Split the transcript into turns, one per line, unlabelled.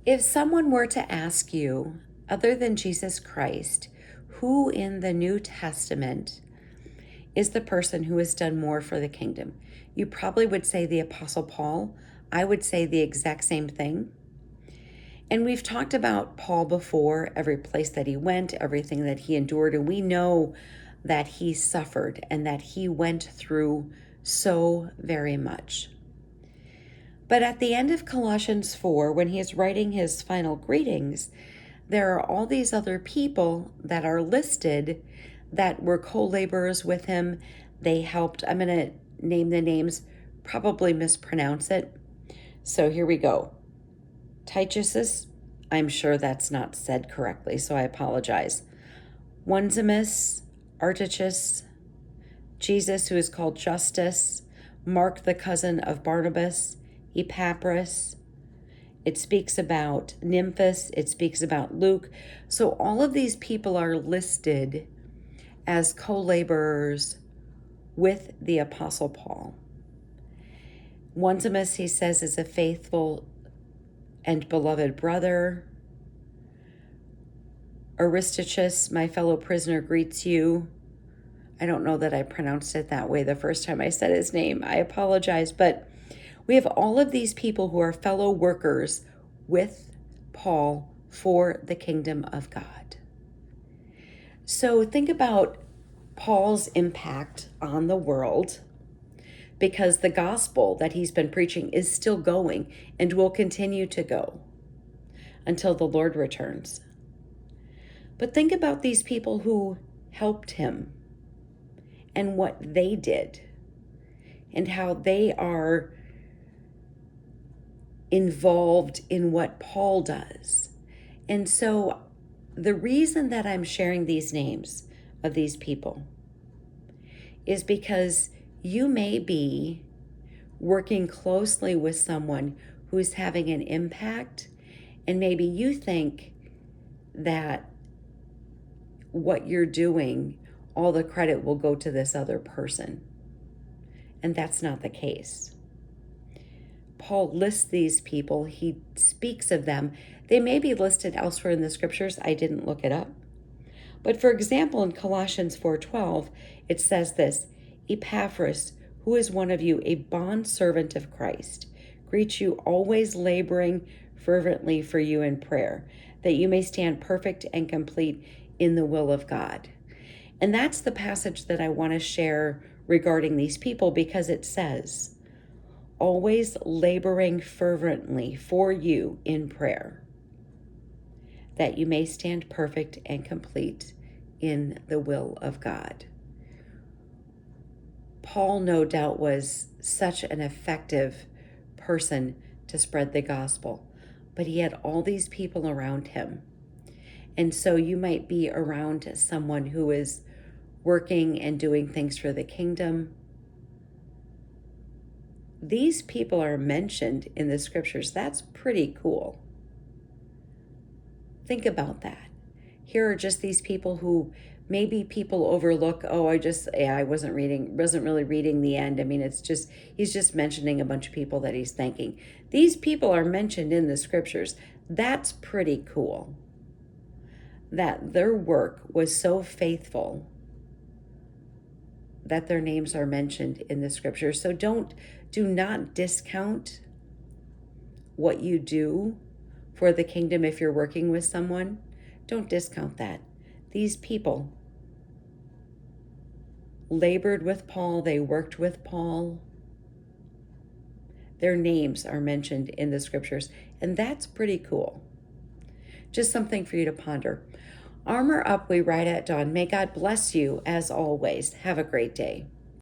If someone were to ask you, other than Jesus Christ, who in the New Testament is the person who has done more for the kingdom, you probably would say the Apostle Paul. I would say the exact same thing. And we've talked about Paul before, every place that he went, everything that he endured, and we know that he suffered and that he went through so very much. But at the end of Colossians 4, when he is writing his final greetings, there are all these other people that are listed that were co-laborers with him. They helped. I'm going to name the names, probably mispronounce it. So here we go. Tychus, I'm sure that's not said correctly, so I apologize. Onesimus, Artichus, Jesus, who is called Justus, Mark, the cousin of Barnabas, Epaphras. It speaks about Nymphas. It speaks about Luke. So all of these people are listed as co-laborers with the Apostle Paul. Onesimus, he says, is a faithful and beloved brother. Aristarchus, my fellow prisoner, greets you. I don't know that I pronounced it that way the first time I said his name. I apologize, but we have all of these people who are fellow workers with Paul for the kingdom of God. So think about Paul's impact on the world, because the gospel that he's been preaching is still going and will continue to go until the Lord returns. But think about these people who helped him and what they did and how they are involved in what Paul does. And so the reason that I'm sharing these names of these people is because you may be working closely with someone who's having an impact, and maybe you think that what you're doing, all the credit will go to this other person. And that's not the case. Paul lists these people. He speaks of them. They may be listed elsewhere in the scriptures. I didn't look it up. But for example, in Colossians 4:12, it says this: Epaphras, who is one of you, a bondservant of Christ, greets you, always laboring fervently for you in prayer, that you may stand perfect and complete in the will of God. And that's the passage that I want to share regarding these people, because it says, always laboring fervently for you in prayer, that you may stand perfect and complete in the will of God. Paul, no doubt, was such an effective person to spread the gospel, but he had all these people around him. And so you might be around someone who is working and doing things for the kingdom. These people are mentioned in the scriptures. That's pretty cool. Think about that. Here are just these people who maybe people overlook. Oh, I wasn't really reading the end. I mean, he's just mentioning a bunch of people that he's thanking. These people are mentioned in the scriptures. That's pretty cool. That their work was so faithful that their names are mentioned in the scriptures. So do not discount what you do for the kingdom. If you're working with someone, don't discount that. These people labored with Paul. They worked with Paul. Their names are mentioned in the scriptures, and that's pretty cool. Just something for you to ponder. Armor up, we ride at dawn. May God bless you as always. Have a great day.